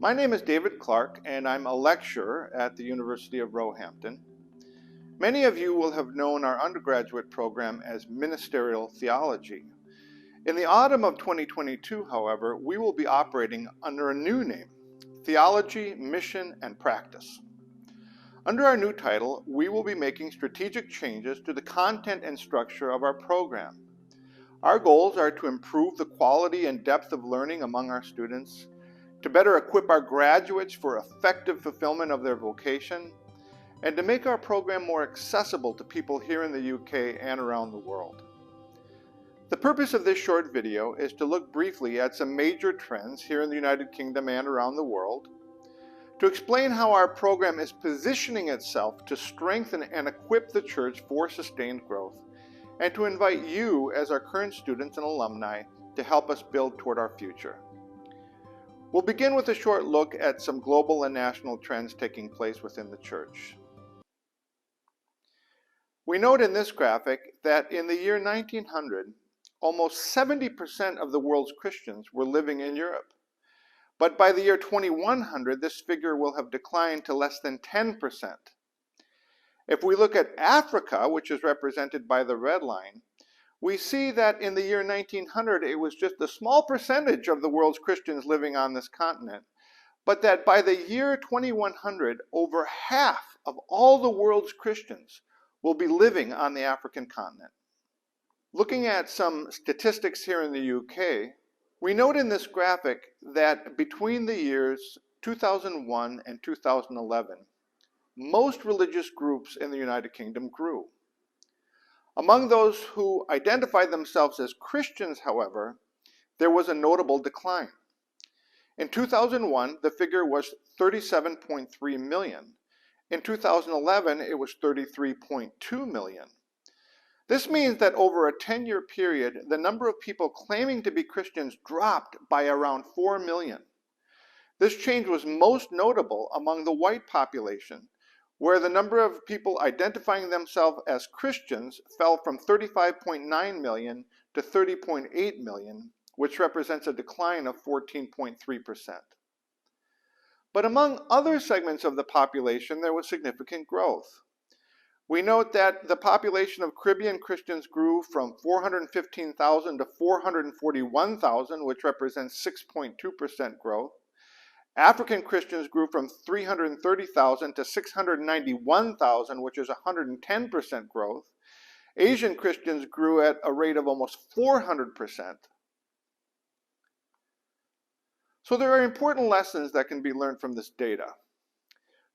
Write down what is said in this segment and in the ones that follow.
My name is David Clark, and I'm a lecturer at the University of Roehampton. Many of you will have known our undergraduate program as Ministerial Theology. In the autumn of 2022, however, we will be operating under a new name, Theology, Mission, and Practice. Under our new title, we will be making strategic changes to the content and structure of our program. Our goals are to improve the quality and depth of learning among our students, to better equip our graduates for effective fulfillment of their vocation, and to make our program more accessible to people here in the UK and around the world. The purpose of this short video is to look briefly at some major trends here in the United Kingdom and around the world, to explain how our program is positioning itself to strengthen and equip the church for sustained growth, and to invite you as our current students and alumni to help us build toward our future. We'll begin with a short look at some global and national trends taking place within the church. We note in this graphic that in the year 1900, almost 70% of the world's Christians were living in Europe. But by the year 2100, this figure will have declined to less than 10%. If we look at Africa, which is represented by the red line, we see that in the year 1900, it was just a small percentage of the world's Christians living on this continent, but that by the year 2100, over half of all the world's Christians will be living on the African continent. Looking at some statistics here in the UK, we note in this graphic that between the years 2001 and 2011, most religious groups in the United Kingdom grew. Among those who identified themselves as Christians, however, there was a notable decline. In 2001, the figure was 37.3 million. In 2011, it was 33.2 million. This means that over a 10-year period, the number of people claiming to be Christians dropped by around 4 million. This change was most notable among the white population, where the number of people identifying themselves as Christians fell from 35.9 million to 30.8 million, which represents a decline of 14.3%. But among other segments of the population, there was significant growth. We note that the population of Caribbean Christians grew from 415,000 to 441,000, which represents 6.2% growth. African Christians grew from 330,000 to 691,000, which is 110% growth. Asian Christians grew at a rate of almost 400%. So there are important lessons that can be learned from this data.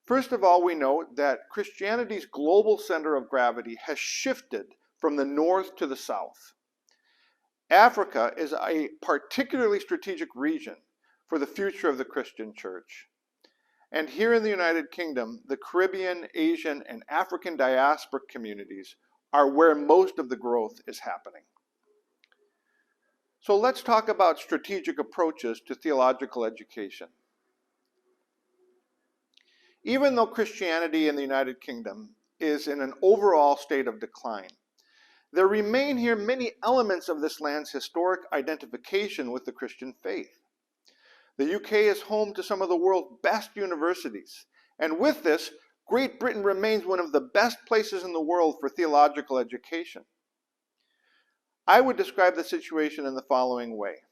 First of all, we note that Christianity's global center of gravity has shifted from the north to the south. Africa is a particularly strategic region for the future of the Christian church. And here in the United Kingdom, the Caribbean, Asian, and African diasporic communities are where most of the growth is happening. So let's talk about strategic approaches to theological education. Even though Christianity in the United Kingdom is in an overall state of decline, there remain here many elements of this land's historic identification with the Christian faith. The UK is home to some of the world's best universities, and with this, Great Britain remains one of the best places in the world for theological education. I would describe the situation in the following way.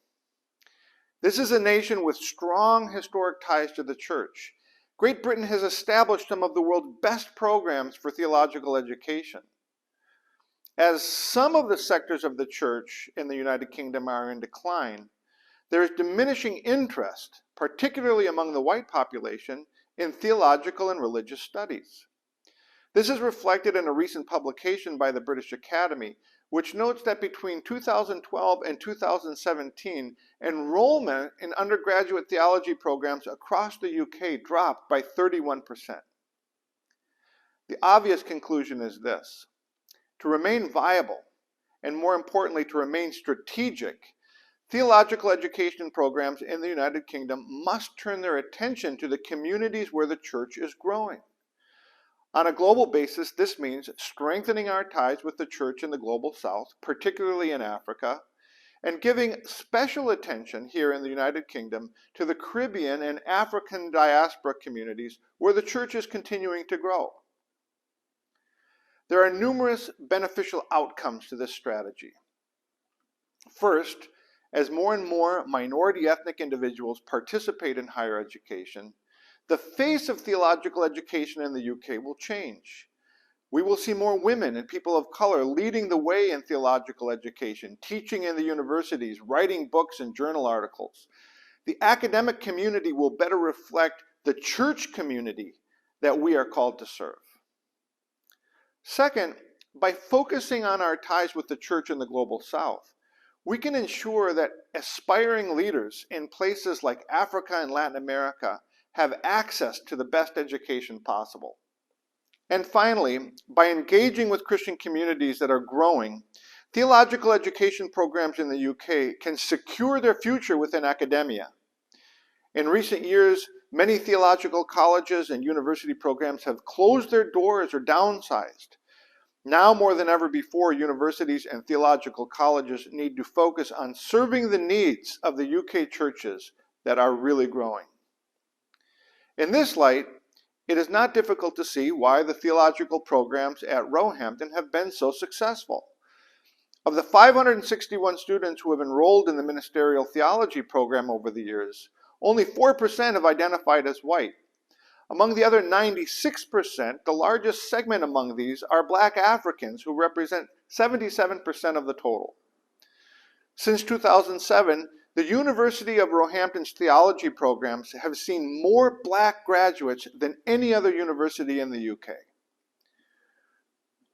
This is a nation with strong historic ties to the church. Great Britain has established some of the world's best programs for theological education. As some of the sectors of the church in the United Kingdom are in decline, there is diminishing interest, particularly among the white population, in theological and religious studies. This is reflected in a recent publication by the British Academy, which notes that between 2012 and 2017, enrollment in undergraduate theology programs across the UK dropped by 31%. The obvious conclusion is this: to remain viable, and more importantly, to remain strategic, theological education programs in the United Kingdom must turn their attention to the communities where the church is growing. On a global basis, this means strengthening our ties with the church in the global south, particularly in Africa, and giving special attention here in the United Kingdom to the Caribbean and African diaspora communities where the church is continuing to grow. There are numerous beneficial outcomes to this strategy. First, as more and more minority ethnic individuals participate in higher education, the face of theological education in the UK will change. We will see more women and people of color leading the way in theological education, teaching in the universities, writing books and journal articles. The academic community will better reflect the church community that we are called to serve. Second, by focusing on our ties with the church in the global south, we can ensure that aspiring leaders in places like Africa and Latin America have access to the best education possible. And finally, by engaging with Christian communities that are growing, theological education programs in the UK can secure their future within academia. In recent years, many theological colleges and university programs have closed their doors or downsized. Now more than ever before, universities and theological colleges need to focus on serving the needs of the UK churches that are really growing. In this light, it is not difficult to see why the theological programs at Roehampton have been so successful. Of the 561 students who have enrolled in the ministerial theology program over the years, only 4% have identified as white. Among the other 96%, the largest segment among these are Black Africans, who represent 77% of the total. Since 2007, the University of Roehampton's theology programs have seen more Black graduates than any other university in the UK.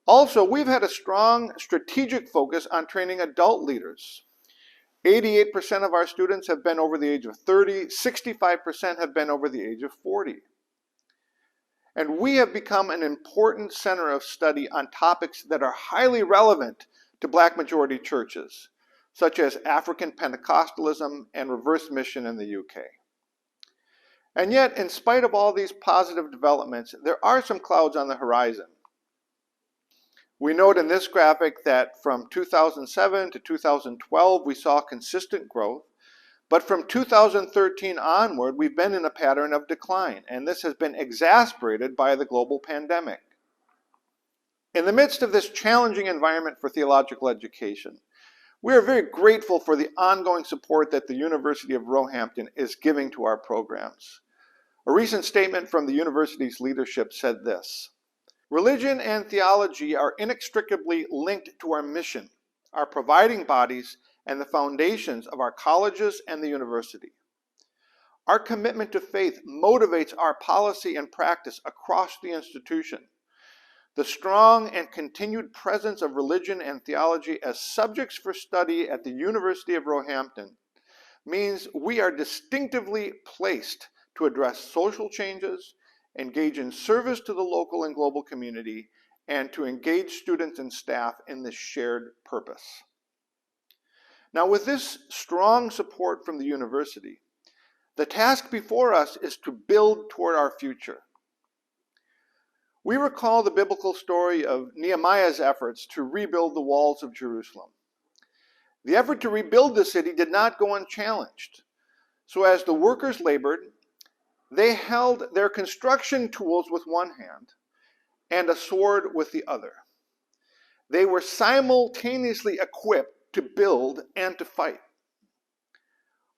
Also, we've had a strong strategic focus on training adult leaders. 88% of our students have been over the age of 30, 65% have been over the age of 40. And we have become an important center of study on topics that are highly relevant to Black majority churches, such as African Pentecostalism and reverse mission in the UK. And yet, in spite of all these positive developments, there are some clouds on the horizon. We note in this graphic that from 2007 to 2012, we saw consistent growth, but from 2013 onward, we've been in a pattern of decline, and this has been exacerbated by the global pandemic. In the midst of this challenging environment for theological education, we are very grateful for the ongoing support that the University of Roehampton is giving to our programs. A recent statement from the university's leadership said this: "Religion and theology are inextricably linked to our mission, our providing bodies, and the foundations of our colleges and the university. Our commitment to faith motivates our policy and practice across the institution. The strong and continued presence of religion and theology as subjects for study at the University of Roehampton means we are distinctively placed to address social changes, engage in service to the local and global community, and to engage students and staff in this shared purpose." Now, with this strong support from the university, the task before us is to build toward our future. We recall the biblical story of Nehemiah's efforts to rebuild the walls of Jerusalem. The effort to rebuild the city did not go unchallenged. So as the workers labored, they held their construction tools with one hand and a sword with the other. They were simultaneously equipped to build and to fight.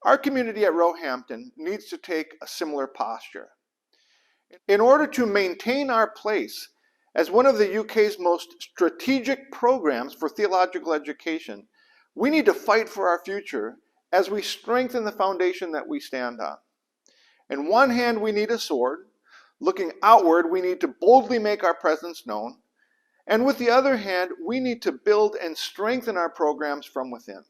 Our community at Roehampton needs to take a similar posture. In order to maintain our place as one of the UK's most strategic programs for theological education, we need to fight for our future as we strengthen the foundation that we stand on. In one hand, we need a sword. Looking outward, we need to boldly make our presence known. And with the other hand, we need to build and strengthen our programs from within.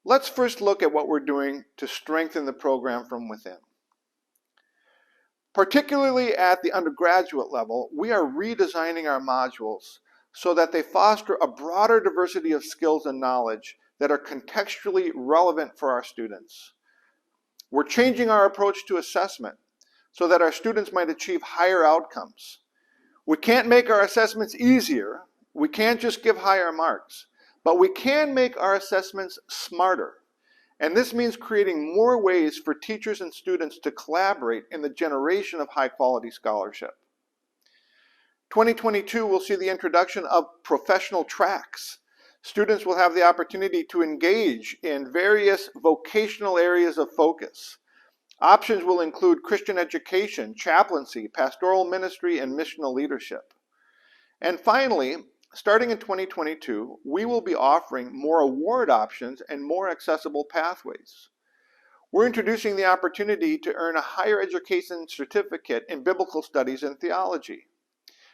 Let's first look at what we're doing to strengthen the program from within. Particularly at the undergraduate level, we are redesigning our modules so that they foster a broader diversity of skills and knowledge that are contextually relevant for our students. We're changing our approach to assessment so that our students might achieve higher outcomes. We can't make our assessments easier. We can't just give higher marks. But we can make our assessments smarter. And this means creating more ways for teachers and students to collaborate in the generation of high-quality scholarship. 2022 will see the introduction of professional tracks. Students will have the opportunity to engage in various vocational areas of focus. Options will include Christian education, chaplaincy, pastoral ministry, and missional leadership. And finally, starting in 2022, we will be offering more award options and more accessible pathways. We're introducing the opportunity to earn a higher education certificate in biblical studies and theology.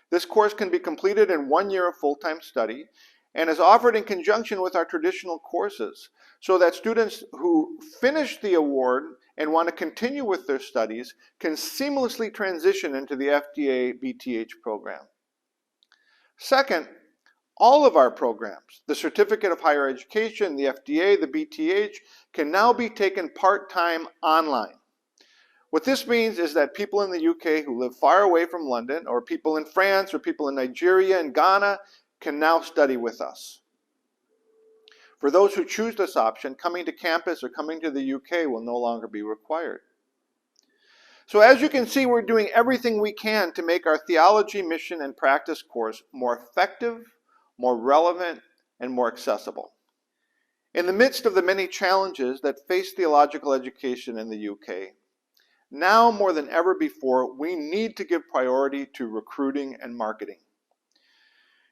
This course can be completed in 1 year of full-time study and is offered in conjunction with our traditional courses so that students who finish the award and want to continue with their studies can seamlessly transition into the FDA BTH program. Second, all of our programs, the Certificate of Higher Education, the FDA, the BTH, can now be taken part-time online. What this means is that people in the UK who live far away from London, or people in France, or people in Nigeria and Ghana, can now study with us. For those who choose this option, coming to campus or coming to the UK will no longer be required. So as you can see, we're doing everything we can to make our theology, mission, and practice course more effective, more relevant, and more accessible. In the midst of the many challenges that face theological education in the UK, now more than ever before, we need to give priority to recruiting and marketing.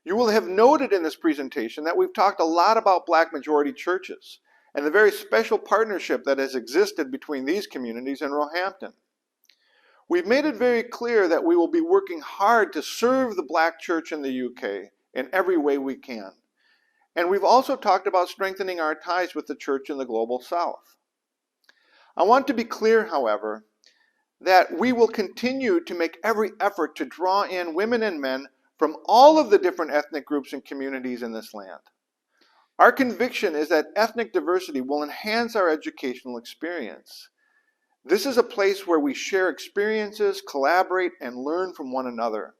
You will have noted in this presentation that we've talked a lot about Black majority churches and the very special partnership that has existed between these communities and Roehampton. We've made it very clear that we will be working hard to serve the Black church in the UK in every way we can. And we've also talked about strengthening our ties with the church in the Global South. I want to be clear, however, that we will continue to make every effort to draw in women and men from all of the different ethnic groups and communities in this land. Our conviction is that ethnic diversity will enhance our educational experience. This is a place where we share experiences, collaborate, and learn from one another.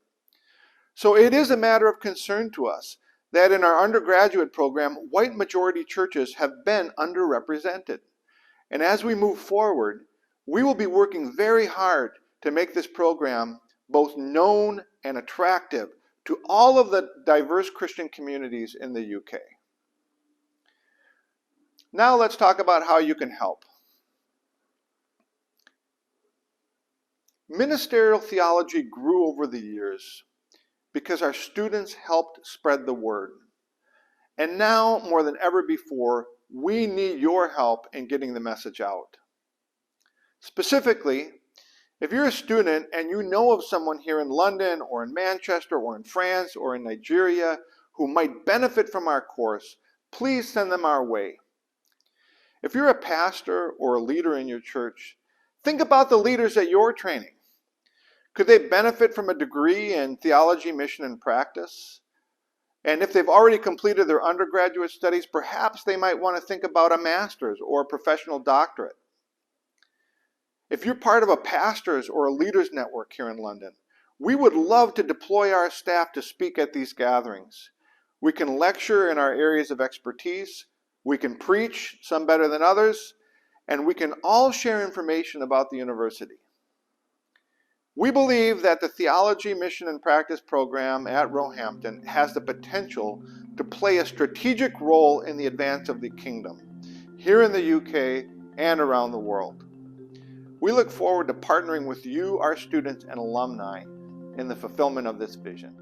So it is a matter of concern to us that in our undergraduate program, white majority churches have been underrepresented. And as we move forward, we will be working very hard to make this program both known and attractive to all of the diverse Christian communities in the UK. Now let's talk about how you can help. Ministerial theology grew over the years because our students helped spread the word. And now, more than ever before, we need your help in getting the message out. Specifically, if you're a student and you know of someone here in London or in Manchester or in France or in Nigeria who might benefit from our course, please send them our way. If you're a pastor or a leader in your church, think about the leaders that you're training. Could they benefit from a degree in theology, mission, and practice? And if they've already completed their undergraduate studies, perhaps they might want to think about a master's or a professional doctorate. If you're part of a pastor's or a leader's network here in London, we would love to deploy our staff to speak at these gatherings. We can lecture in our areas of expertise, we can preach, some better than others, and we can all share information about the university. We believe that the Theology, Mission, and Practice program at Roehampton has the potential to play a strategic role in the advance of the kingdom, here in the UK and around the world. We look forward to partnering with you, our students and alumni, in the fulfillment of this vision.